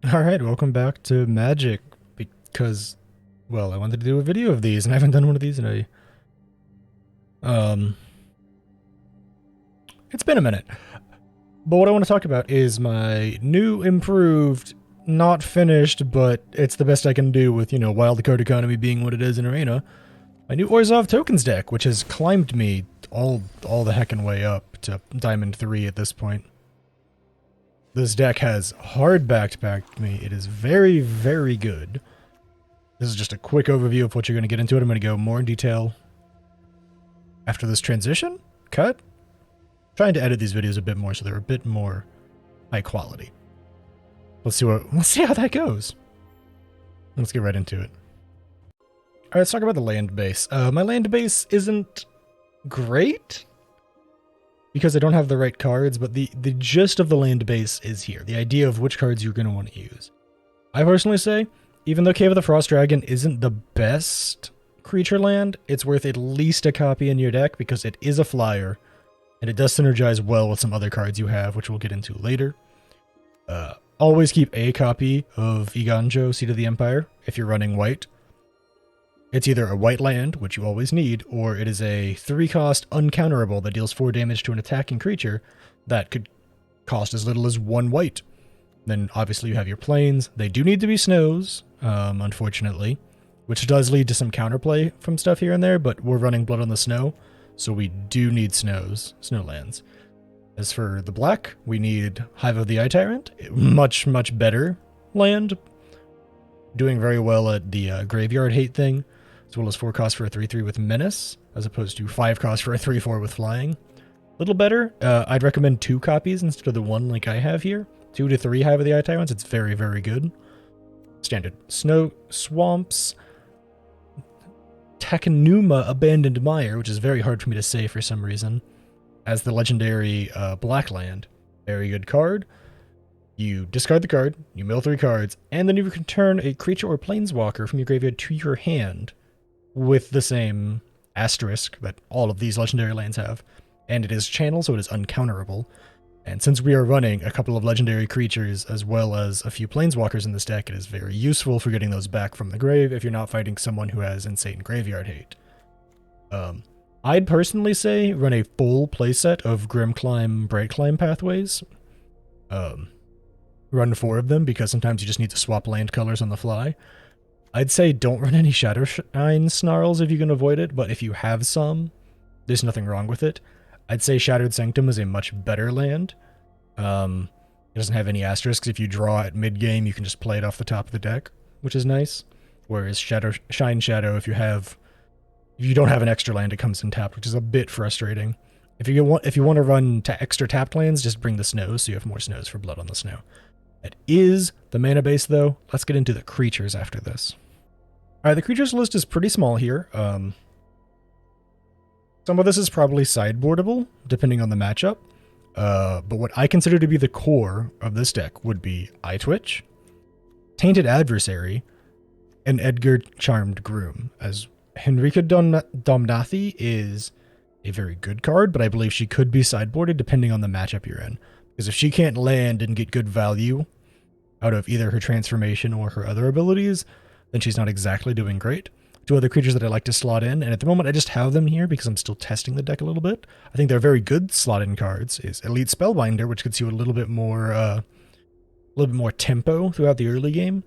Alright, welcome back to Magic, because, well, I wanted to do a video of these, and I haven't done one of these in um, it's been a minute. But what I want to talk about is my new, improved, not finished, but it's the best I can do with, wild card economy being what it is in Arena, my new Orzhov tokens deck, which has climbed me all the heckin' way up to Diamond 3 at this point. This deck has hard backed me. It is very, very good. This is just a quick overview of what you're going to get into it. I'm going to go more in detail after this transition cut. I'm trying to edit these videos a bit more so they're a bit more high quality. Let's see how that goes. Let's get right into it. All right, let's talk about the land base. My land base isn't great because I don't have the right cards, but the gist of the land base is here. The idea of which cards you're going to want to use. I personally say, even though Cave of the Frost Dragon isn't the best creature land, it's worth at least a copy in your deck because it is a flyer, and it does synergize well with some other cards you have, which we'll get into later. Always keep a copy of Iganjo, Seat of the Empire, if you're running white. It's either a white land, which you always need, or it is a 3-cost uncounterable that deals 4 damage to an attacking creature that could cost as little as 1 white. Then obviously you have your plains. They do need to be snows, unfortunately, which does lead to some counterplay from stuff here and there, but we're running Blood on the Snow, so we do need snowlands. As for the black, we need Hive of the Eye Tyrant, much better land, doing very well at the graveyard hate thing, as well as 4 cost for a 3/3 with menace, as opposed to 5 cost for a 3/4 with flying. Little better. I'd recommend 2 copies instead of the 1 like I have here. 2 to 3 Hive of the Eye Tyrants. It's very, very good. Standard. Snow Swamps. Takenuma Abandoned Mire, which is very hard for me to say for some reason, as the legendary black land. Very good card. You discard the card, you mill 3 cards, and then you can turn a creature or planeswalker from your graveyard to your hand with the same asterisk that all of these legendary lands have. And it is channel, so it is uncounterable. And since we are running a couple of legendary creatures as well as a few planeswalkers in this deck, it is very useful for getting those back from the grave if you're not fighting someone who has insane graveyard hate. I'd personally say run a full playset of Grim Climb, Bright Climb pathways. Run 4 of them because sometimes you just need to swap land colors on the fly. I'd say don't run any Shadowshine Snarls if you can avoid it, but if you have some, there's nothing wrong with it. I'd say Shattered Sanctum is a much better land. It doesn't have any asterisks. If you draw at mid-game, you can just play it off the top of the deck, which is nice. Whereas Shine Shadow, if you don't have an extra land, it comes in tapped, which is a bit frustrating. If you want to run extra tapped lands, just bring the snows, so you have more snows for Blood on the Snow. That is the mana base, though. Let's get into the creatures after this. Alright, the creatures list is pretty small here. Some of this is probably sideboardable, depending on the matchup. But what I consider to be the core of this deck would be Eye Twitch, Tainted Adversary, and Edgar Charmed Groom, as Henrika Domnathi is a very good card, but I believe she could be sideboarded depending on the matchup you're in. Because if she can't land and get good value out of either her transformation or her other abilities, then she's not exactly doing great. 2 other creatures that I like to slot in, and at the moment I just have them here because I'm still testing the deck a little bit. I think they're very good slot-in cards. Is Elite Spellbinder, which gets you a little bit more tempo throughout the early game.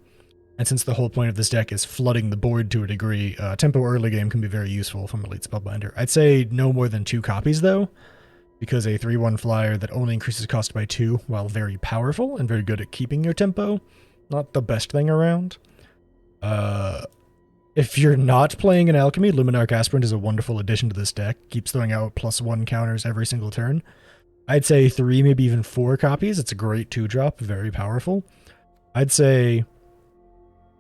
And since the whole point of this deck is flooding the board to a degree, tempo early game can be very useful from Elite Spellbinder. I'd say no more than 2 copies though, because a 3/1 flyer that only increases cost by 2, while very powerful and very good at keeping your tempo, not the best thing around. If you're not playing an Alchemy, Luminarch Aspirant is a wonderful addition to this deck. Keeps throwing out +1 counters every single turn. I'd say 3, maybe even 4 copies. It's a great 2-drop, very powerful. I'd say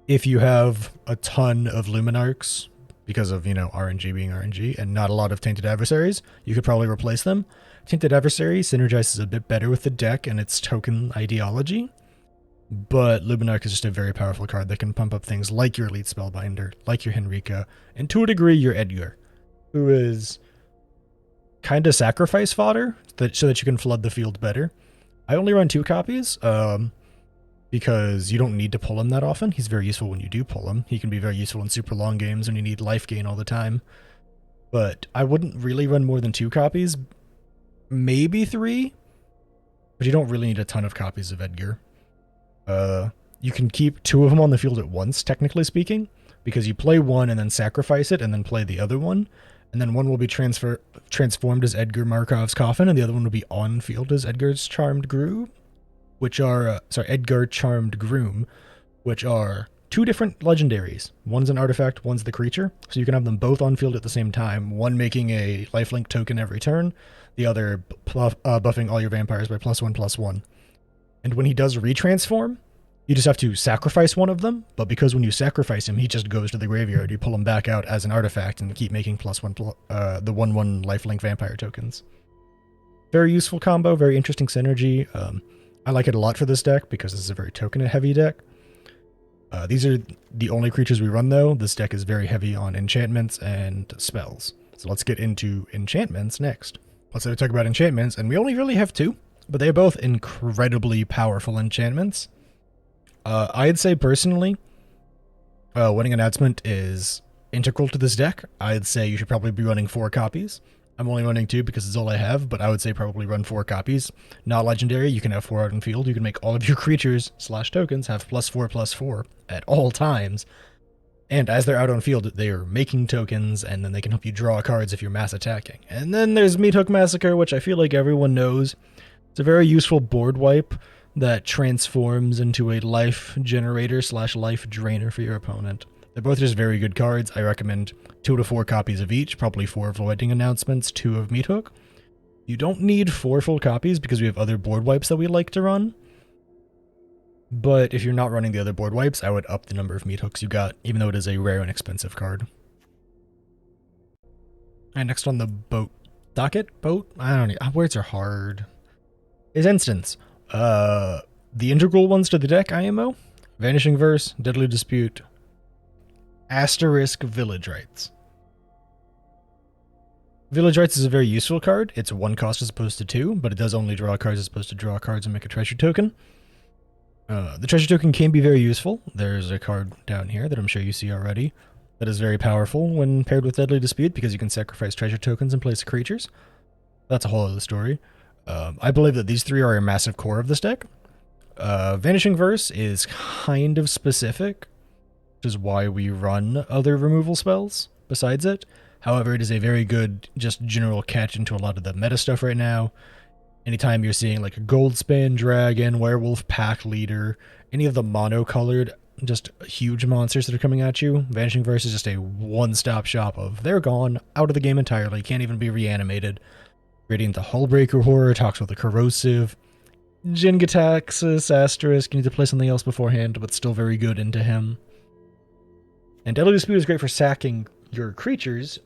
if you have a ton of Luminarchs, because of, RNG being RNG, and not a lot of Tainted Adversaries, you could probably replace them. Tainted Adversary synergizes a bit better with the deck and its token ideology. But Luminarch is just a very powerful card that can pump up things like your Elite Spellbinder, like your Henrika, and to a degree your Edgar, who is kind of sacrifice fodder so that you can flood the field better. I only run 2 copies. because you don't need to pull him that often. He's very useful when you do pull him. He can be very useful in super long games when you need life gain all the time. But I wouldn't really run more than 2 copies, maybe 3, but you don't really need a ton of copies of Edgar. You can keep 2 of them on the field at once, technically speaking, because you play one and then sacrifice it and then play the other one, and then one will be transformed as Edgar Markov's Coffin, and the other one will be on field as Edgar's Charmed Groom, which are, Edgar Charmed Groom, which are 2 different legendaries. One's an artifact, one's the creature, so you can have them both on field at the same time, one making a lifelink token every turn, the other buffing all your vampires by +1/+1. And when he does retransform, you just have to sacrifice one of them, but because when you sacrifice him, he just goes to the graveyard, you pull him back out as an artifact and keep making the 1/1 lifelink vampire tokens. Very useful combo, very interesting synergy. I like it a lot for this deck because this is a very token-heavy deck. These are the only creatures we run, though. This deck is very heavy on enchantments and spells. So let's get into enchantments next. Let's talk about enchantments, and we only really have 2, but they're both incredibly powerful enchantments. I'd say personally, Winning Announcement is integral to this deck. I'd say you should probably be running 4 copies. I'm only running 2 because it's all I have, but I would say probably run 4 copies. Not legendary, you can have 4 out in field. You can make all of your creatures / tokens have +4/+4 at all times. And as they're out on field, they are making tokens, and then they can help you draw cards if you're mass attacking. And then there's Meathook Massacre, which I feel like everyone knows. It's a very useful board wipe that transforms into a life generator / life drainer for your opponent. They're both just very good cards. I recommend 2 to 4 copies of each, probably 4 of Winning Announcements, 2 of Meathook. You don't need 4 full copies because we have other board wipes that we like to run. But if you're not running the other board wipes, I would up the number of Meathooks you got, even though it is a rare and expensive card. And next on the docket? Boat? I don't know. Words are hard. Is Instance. The integral ones to the deck, IMO. Vanishing Verse, Deadly Dispute, Asterisk Village Rites. Village Rites is a very useful card. It's 1 cost as opposed to 2, but it does only draw cards as opposed to draw cards and make a treasure token. The treasure token can be very useful. There's a card down here that I'm sure you see already that is very powerful when paired with Deadly Dispute because you can sacrifice treasure tokens in place of creatures. That's a whole other story. I believe that these 3 are a massive core of this deck. Vanishing Verse is kind of specific, which is why we run other removal spells besides it. However, it is a very good just general catch into a lot of the meta stuff right now. Anytime you're seeing like a Goldspan Dragon, Werewolf Pack Leader, any of the mono-colored, just huge monsters that are coming at you, Vanishing Verse is just a one-stop shop of they're gone, out of the game entirely, can't even be reanimated. Radiant the Hullbreaker Horror talks with the Corrosive. Jin-Gitaxias Asterisk, you need to play something else beforehand, but still very good into him. And Deadly Dispute is great for sacking your creatures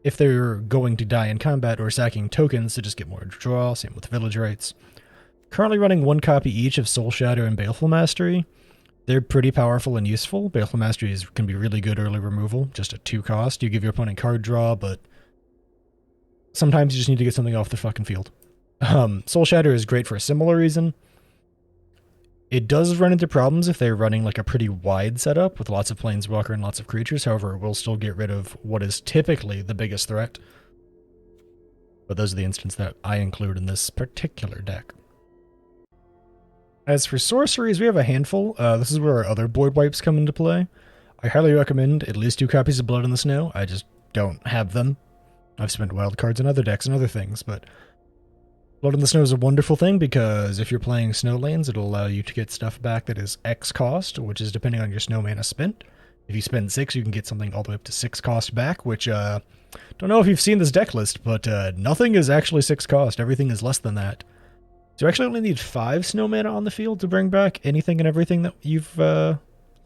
if they're going to die in combat, or sacking tokens to just get more draw, same with Village Rites. Currently running 1 copy each of Soul Shatter and Baleful Mastery. They're pretty powerful and useful. Baleful Mastery can be really good early removal, just a 2 cost. You give your opponent card draw, but sometimes you just need to get something off the fucking field. Soul Shatter is great for a similar reason. It does run into problems if they're running like a pretty wide setup with lots of Planeswalker and lots of creatures. However, it will still get rid of what is typically the biggest threat. But those are the instances that I include in this particular deck. As for sorceries, we have a handful. This is where our other board wipes come into play. I highly recommend at least 2 copies of Blood in the Snow. I just don't have them. I've spent wild cards in other decks and other things, but Blood in the Snow is a wonderful thing because if you're playing snow lanes, it'll allow you to get stuff back that is X cost, which is depending on your snow mana spent. If you spend 6, you can get something all the way up to 6 cost back, which, don't know if you've seen this deck list, but nothing is actually 6 cost. Everything is less than that. So you actually only need 5 snow mana on the field to bring back anything and everything that you've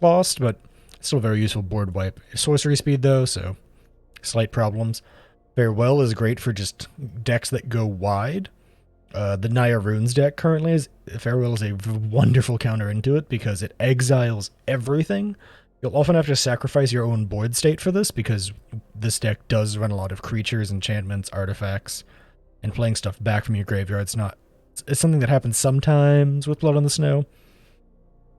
lost, but it's still a very useful board wipe. Sorcery speed, though, so slight problems. Farewell is great for just decks that go wide. The Naya Runes deck currently Farewell is a wonderful counter into it because it exiles everything. You'll often have to sacrifice your own board state for this because this deck does run a lot of creatures, enchantments, artifacts, and playing stuff back from your graveyard. It's something that happens sometimes with Blood on the Snow.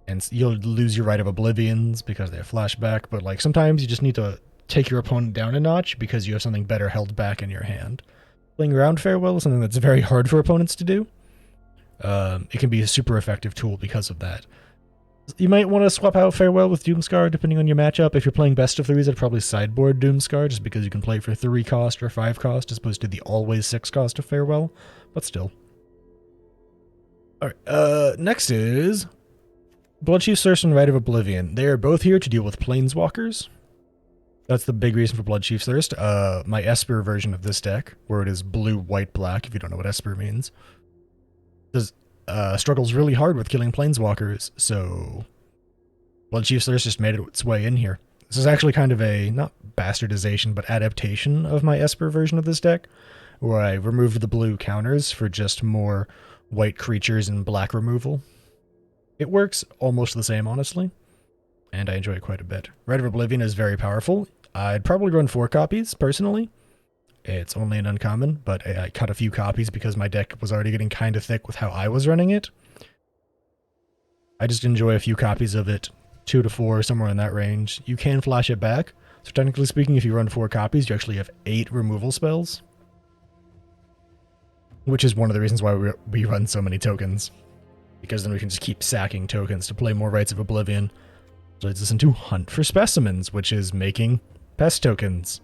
and you'll lose your Rite of Oblivions because they have flashback, but like sometimes you just need to take your opponent down a notch because you have something better held back in your hand. Playing around Farewell is something that's very hard for opponents to do. It can be a super effective tool because of that. You might want to swap out Farewell with Doomscar depending on your matchup. If you're playing best of threes, I'd probably sideboard Doomscar just because you can play for 3 cost or 5 cost as opposed to the always 6 cost of Farewell, but still. Alright, next is Bloodchief Thirst and Rite of Oblivion. They are both here to deal with planeswalkers. That's the big reason for Bloodchief Thirst. My Esper version of this deck, where it is blue, white, black, if you don't know what Esper means, struggles really hard with killing planeswalkers, so Bloodchief Thirst just made its way in here. This is actually kind of a, not bastardization, but adaptation of my Esper version of this deck, where I removed the blue counters for just more white creatures and black removal. It works almost the same, honestly, and I enjoy it quite a bit. Rite of Oblivion is very powerful. I'd probably run 4 copies, personally. It's only an uncommon, but I cut a few copies because my deck was already getting kind of thick with how I was running it. I just enjoy a few copies of it, 2 to 4, somewhere in that range. You can flash it back, so technically speaking, if you run 4 copies, you actually have 8 removal spells. Which is one of the reasons why we run so many tokens. Because then we can just keep sacking tokens to play more Rites of Oblivion. So leads us into Hunt for Specimens, which is making pest tokens.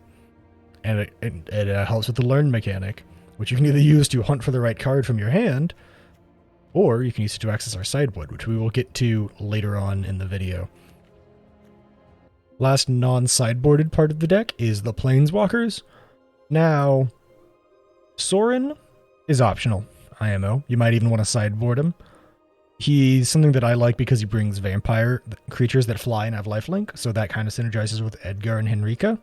And it helps with the learn mechanic, which you can either use to hunt for the right card from your hand, or you can use it to access our sideboard, which we will get to later on in the video. Last non-sideboarded part of the deck is the Planeswalkers. Now, Sorin is optional, IMO. You might even want to sideboard him. He's something that I like because he brings vampire creatures that fly and have lifelink, so that kind of synergizes with Edgar and Henrika.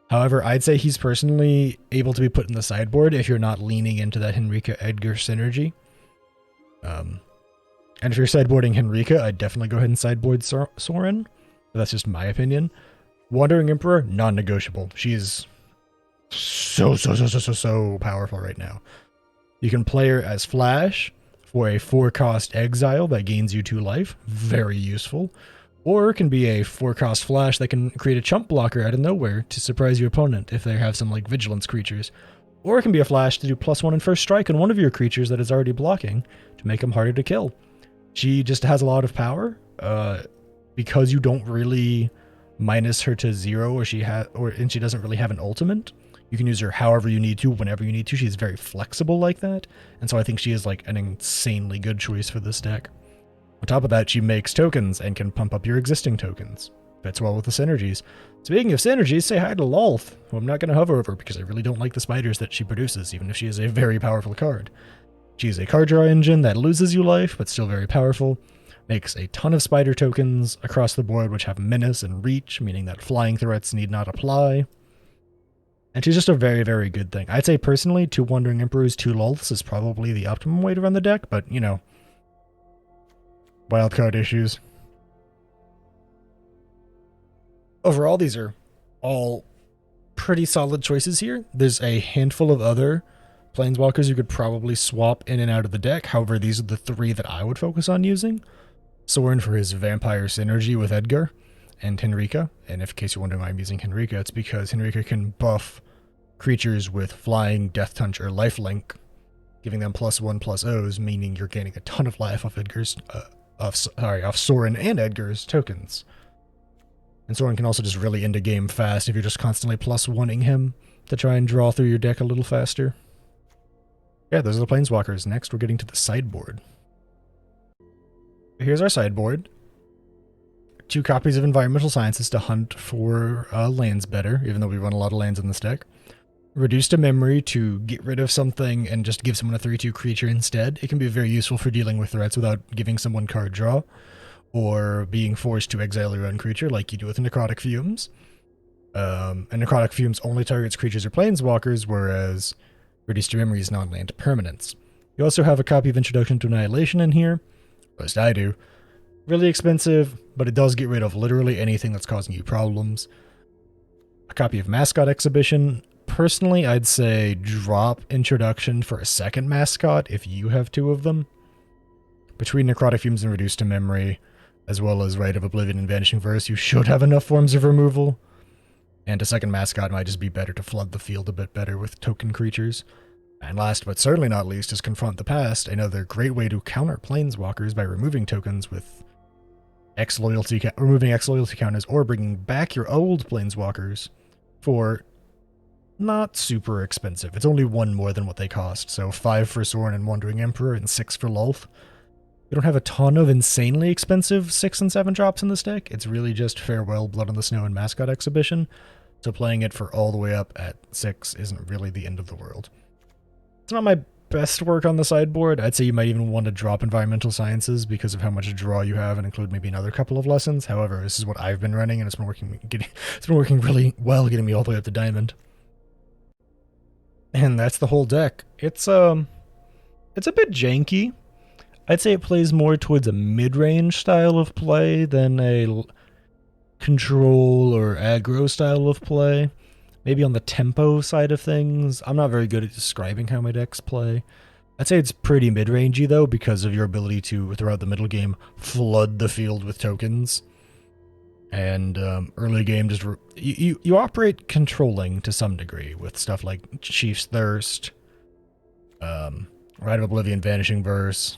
However, I'd say he's personally able to be put in the sideboard if you're not leaning into that Henrika-Edgar synergy. And if you're sideboarding Henrika, I'd definitely go ahead and sideboard Sorin. But that's just my opinion. Wandering Emperor, non-negotiable. She's so powerful right now. You can play her as Flash for a 4-cost exile that gains you 2 life. Very useful. Or it can be a 4-cost Flash that can create a chump blocker out of nowhere to surprise your opponent if they have some like vigilance creatures. Or it can be a Flash to do +1 in first strike on one of your creatures that is already blocking to make them harder to kill. She just has a lot of power because you don't really minus her to 0, and she doesn't really have an ultimate. You can use her however you need to, whenever you need to. She's very flexible like that, and so I think she is like an insanely good choice for this deck. On top of that, she makes tokens and can pump up your existing tokens. Fits well with the synergies. Speaking of synergies, say hi to Lolth, who I'm not going to hover over because I really don't like the spiders that she produces, even if she is a very powerful card. She is a card draw engine that loses you life, but still very powerful. Makes a ton of spider tokens across the board, which have menace and reach, meaning that flying threats need not apply. And she's just a very, very good thing. I'd say personally, 2 Wandering Emperors, 2 Lolths is probably the optimum way to run the deck, but, you know, wildcard issues. Overall, these are all pretty solid choices here. There's a handful of other Planeswalkers you could probably swap in and out of the deck. However, these are the 3 that I would focus on using. Sorin for his vampire synergy with Edgar, and Henrika. And if in case you're wondering why I'm using Henrika, it's because Henrika can buff creatures with flying, death touch, or lifelink, giving them +1/+Os, meaning you're gaining a ton of life off Edgar's off Sorin and Edgar's tokens. And Sorin can also just really end a game fast if you're just constantly +1ing him to try and draw through your deck a little faster. Yeah, those are the Planeswalkers. Next, we're getting to the sideboard. Here's our sideboard. 2 copies of Environmental Sciences to hunt for lands better, even though we run a lot of lands in this deck. Reduce to memory to get rid of something and just give someone a 3/2 creature instead. It can be very useful for dealing with threats without giving someone card draw, or being forced to exile your own creature like you do with Necrotic Fumes. And Necrotic Fumes only targets creatures or planeswalkers, whereas Reduce to Memory is non-land permanents. You also have a copy of Introduction to Annihilation in here, at least I do. Really expensive, but it does get rid of literally anything that's causing you problems. A copy of Mascot Exhibition. Personally, I'd say drop Introduction for a second Mascot if you have 2 of them. Between Necrotic Fumes and Reduced to Memory, as well as Rite of Oblivion and Vanishing Verse, you should have enough forms of removal. And a second mascot might just be better to flood the field a bit better with token creatures. And last but certainly not least is Confront the Past, another great way to counter planeswalkers by removing tokens with removing X loyalty counters or bringing back your old planeswalkers for not super expensive. It's only 1 more than what they cost, so 5 for Sorin and Wandering Emperor and 6 for Lolth. You don't have a ton of insanely expensive 6 and 7 drops in this deck. It's really just Farewell, Blood on the Snow, and Mascot Exhibition, so playing it for all the way up at 6 isn't really the end of the world. It's not my best work on the sideboard. I'd say you might even want to drop Environmental Sciences because of how much draw you have and include maybe another couple of lessons. However, this is what I've been running, and it's been working really well, getting me all the way up to Diamond. And that's the whole deck. It's a bit janky. I'd say it plays more towards a mid-range style of play than a control or aggro style of play. Maybe on the tempo side of things. I'm not very good at describing how my decks play. I'd say it's pretty mid-rangey though, because of your ability to, throughout the middle game, flood the field with tokens. And early game, just you operate controlling to some degree with stuff like Chief's Thirst, Rite of Oblivion, Vanishing Verse,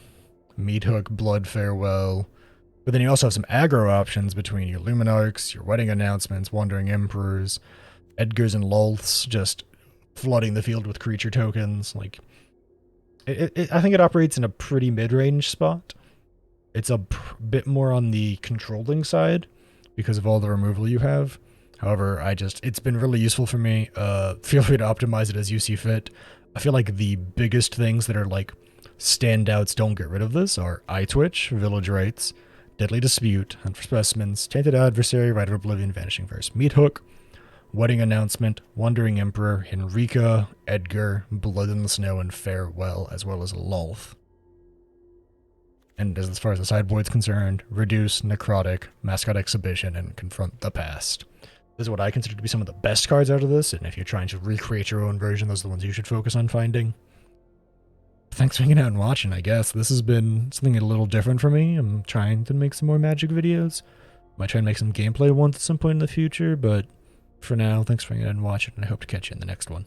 Meathook, Blood Farewell. But then you also have some aggro options between your Luminarchs, your Wedding Announcements, Wandering Emperors, Edgars and Lolths, just flooding the field with creature tokens. Like, I think it operates in a pretty mid-range spot. It's a bit more on the controlling side because of all the removal you have. However, it's been really useful for me. Feel free to optimize it as you see fit. I feel like the biggest things that are like standouts, don't get rid of this, are Eye Twitch, Village Rites, Deadly Dispute, Hunt for Specimens, Tainted Adversary, Rite of Oblivion, Vanishing Verse, Meathook, Wedding Announcement, Wandering Emperor, Henrika, Edgar, Blood in the Snow, and Farewell, as well as Lolth. And as far as the sideboard's concerned, Reduce, Necrotic, Mascot Exhibition, and Confront the Past. This is what I consider to be some of the best cards out of this, and if you're trying to recreate your own version, those are the ones you should focus on finding. Thanks for hanging out and watching, I guess. This has been something a little different for me. I'm trying to make some more Magic videos. Might try and make some gameplay ones at some point in the future, but for now, thanks for hanging out and watching, and I hope to catch you in the next one.